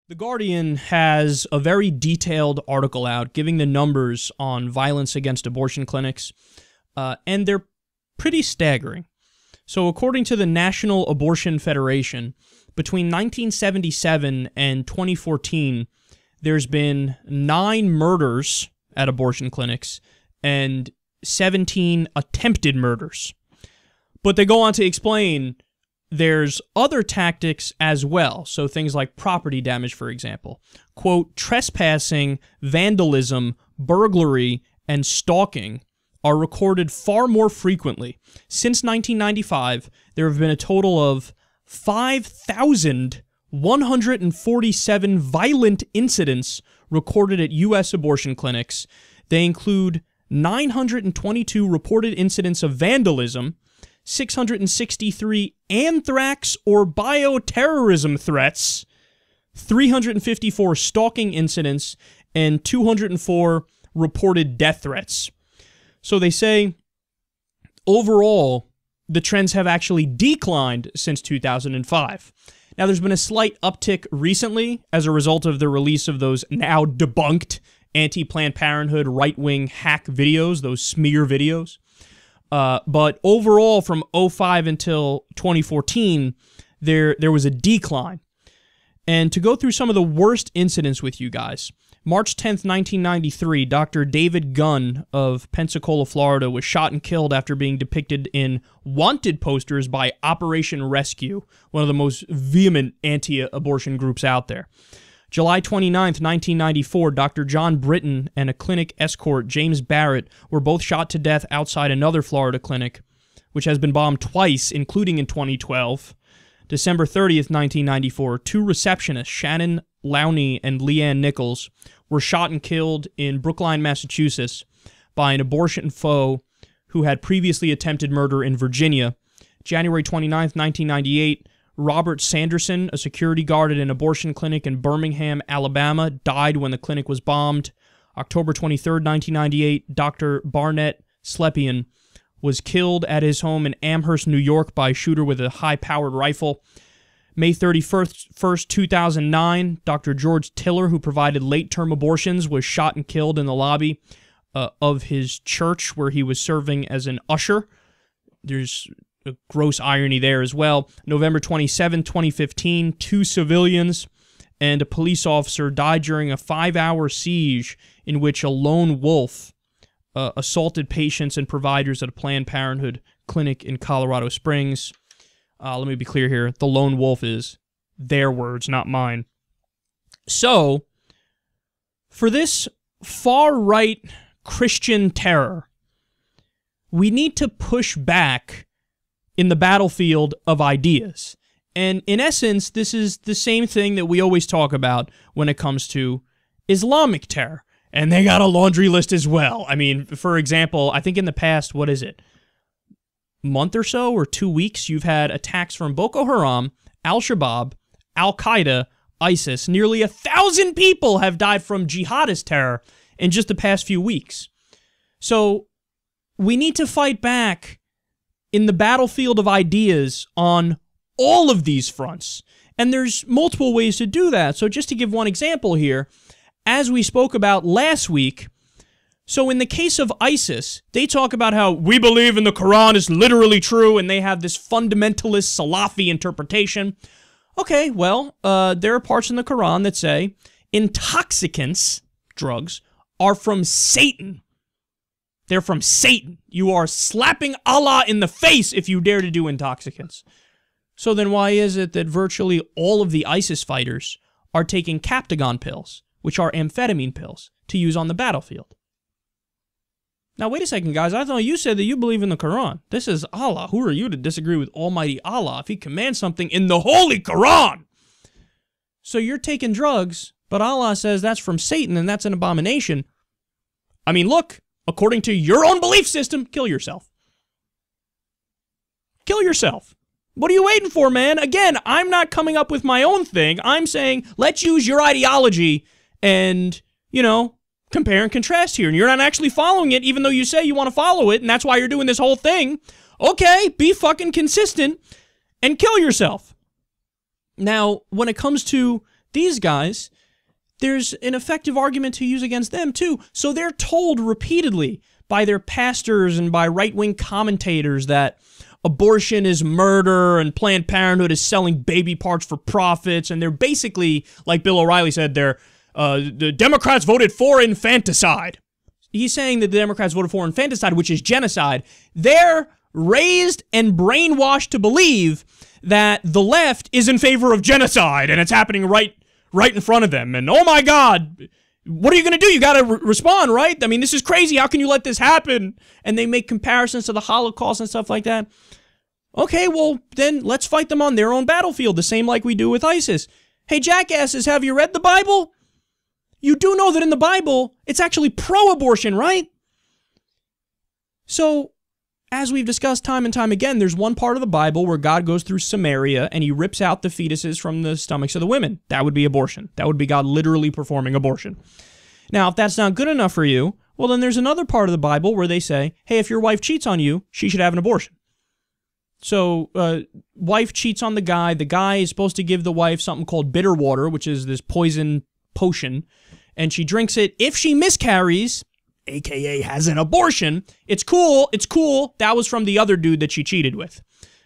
The Guardian has a very detailed article out giving the numbers on violence against abortion clinics, and they're pretty staggering. So according to the National Abortion Federation, between 1977 and 2014, there's been 9 murders at abortion clinics and 17 attempted murders. But they go on to explain there's other tactics as well, so things like property damage, for example. Quote, trespassing, vandalism, burglary, and stalking are recorded far more frequently. Since 1995, there have been a total of 5,147 violent incidents recorded at U.S. abortion clinics. They include 922 reported incidents of vandalism, 663 anthrax or bioterrorism threats, 354 stalking incidents, and 204 reported death threats. So they say, overall, the trends have actually declined since 2005. Now, there's been a slight uptick recently as a result of the release of those now debunked anti-Planned Parenthood right-wing hack videos, those smear videos. But overall, from 2005 until 2014, there was a decline. And to go through some of the worst incidents with you guys, March 10th, 1993, Dr. David Gunn of Pensacola, Florida, was shot and killed after being depicted in wanted posters by Operation Rescue, one of the most vehement anti-abortion groups out there. July 29th, 1994, Dr. John Britton and a clinic escort, James Barrett, were both shot to death outside another Florida clinic, which has been bombed twice, including in 2012. December 30th, 1994, 2 receptionists, Shannon Lowney and Leanne Nichols, were shot and killed in Brookline, Massachusetts, by an abortion foe who had previously attempted murder in Virginia. January 29th, 1998, Robert Sanderson, a security guard at an abortion clinic in Birmingham, Alabama, died when the clinic was bombed. October 23rd, 1998, Dr. Barnett Slepian was killed at his home in Amherst, New York by a shooter with a high-powered rifle. May 31st, 2009, Dr. George Tiller, who provided late-term abortions, was shot and killed in the lobby of his church where he was serving as an usher. There's a gross irony there as well. November 27, 2015, 2 civilians and a police officer died during a 5-hour siege in which a lone wolf assaulted patients and providers at a Planned Parenthood clinic in Colorado Springs. Let me be clear here. The lone wolf is their words, not mine. So, for this far-right Christian terror, we need to push back in the battlefield of ideas. And in essence, this is the same thing that we always talk about when it comes to Islamic terror. And they got a laundry list as well. I mean, for example, I think in the past, what is it? Month or so, or 2 weeks, you've had attacks from Boko Haram, Al-Shabaab, Al-Qaeda, ISIS. Nearly 1,000 people have died from jihadist terror in just the past few weeks. So, we need to fight back in the battlefield of ideas on all of these fronts. And there's multiple ways to do that. So just to give one example here, as we spoke about last week, so in the case of ISIS, they talk about how we believe in the Quran is literally true, and they have this fundamentalist Salafi interpretation. Okay, well, there are parts in the Quran that say intoxicants, drugs, are from Satan. They're from Satan. You are slapping Allah in the face if you dare to do intoxicants. So then why is it that virtually all of the ISIS fighters are taking Captagon pills, which are amphetamine pills, to use on the battlefield? Now, wait a second, guys. I thought you said that you believe in the Quran. This is Allah. Who are you to disagree with Almighty Allah if He commands something in the Holy Quran? So you're taking drugs, but Allah says that's from Satan and that's an abomination. I mean, look, according to your own belief system, kill yourself. Kill yourself. What are you waiting for, man? Again, I'm not coming up with my own thing. I'm saying, let's use your ideology and, you know, compare and contrast here. And you're not actually following it, even though you say you want to follow it, and that's why you're doing this whole thing. Okay, be fucking consistent and kill yourself. Now, when it comes to these guys, there's an effective argument to use against them too. So they're told repeatedly by their pastors and by right-wing commentators that abortion is murder and Planned Parenthood is selling baby parts for profits, and they're basically, like Bill O'Reilly said, the Democrats voted for infanticide. He's saying that the Democrats voted for infanticide, which is genocide. They're raised and brainwashed to believe that the left is in favor of genocide, and it's happening right in front of them. And oh my God, what are you going to do? You got to respond, right? I mean, this is crazy. How can you let this happen? And they make comparisons to the Holocaust and stuff like that. Okay, well, then let's fight them on their own battlefield, the same like we do with ISIS. Hey, jackasses, have you read the Bible? You do know that in the Bible, it's actually pro-abortion, right? So, as we've discussed time and time again, there's one part of the Bible where God goes through Samaria and he rips out the fetuses from the stomachs of the women. That would be abortion. That would be God literally performing abortion. Now, if that's not good enough for you, well, then there's another part of the Bible where they say, hey, if your wife cheats on you, she should have an abortion. So, wife cheats on the guy is supposed to give the wife something called bitter water, which is this poison potion, and she drinks it. If she miscarries, aka has an abortion, it's cool, that was from the other dude that she cheated with.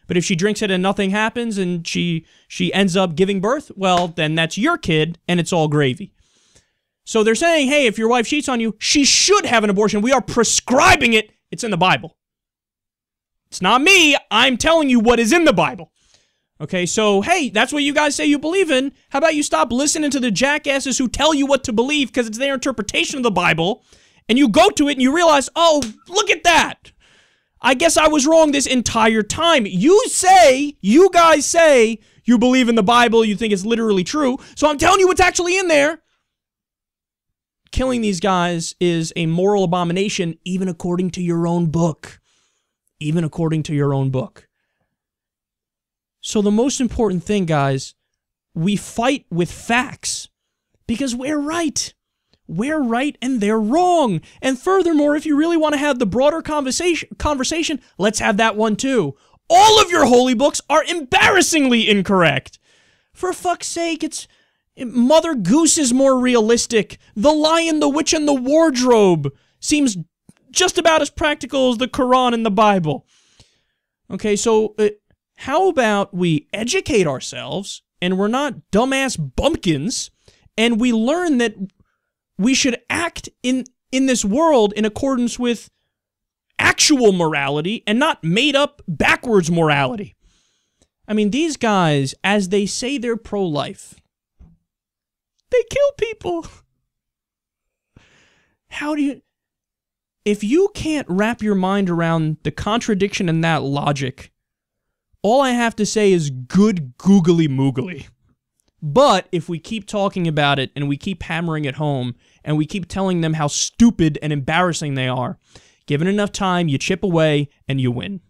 But if she drinks it and nothing happens and she ends up giving birth, well, then that's your kid and it's all gravy. So they're saying, hey, if your wife cheats on you, she should have an abortion. We are prescribing it. It's in the Bible. It's not me. I'm telling you what is in the Bible. Okay, so, hey, that's what you guys say you believe in. How about you stop listening to the jackasses who tell you what to believe because it's their interpretation of the Bible, and you go to it and you realize, oh, look at that. I guess I was wrong this entire time. You guys say you believe in the Bible, you think it's literally true, so I'm telling you what's actually in there. Killing these guys is a moral abomination, even according to your own book. Even according to your own book. So the most important thing, guys, we fight with facts because we're right. We're right and they're wrong. And furthermore, if you really want to have the broader conversation, let's have that one too. All of your holy books are embarrassingly incorrect. For fuck's sake, Mother Goose is more realistic. The Lion, the Witch, and the Wardrobe seems just about as practical as the Quran and the Bible. Okay, so how about we educate ourselves and we're not dumbass bumpkins and we learn that we should act in this world in accordance with actual morality and not made up backwards morality. I mean, these guys, as they say they're pro-life, they kill people. If you can't wrap your mind around the contradiction in that logic, all I have to say is good googly moogly. But if we keep talking about it and we keep hammering it home and we keep telling them how stupid and embarrassing they are, given enough time, you chip away and you win.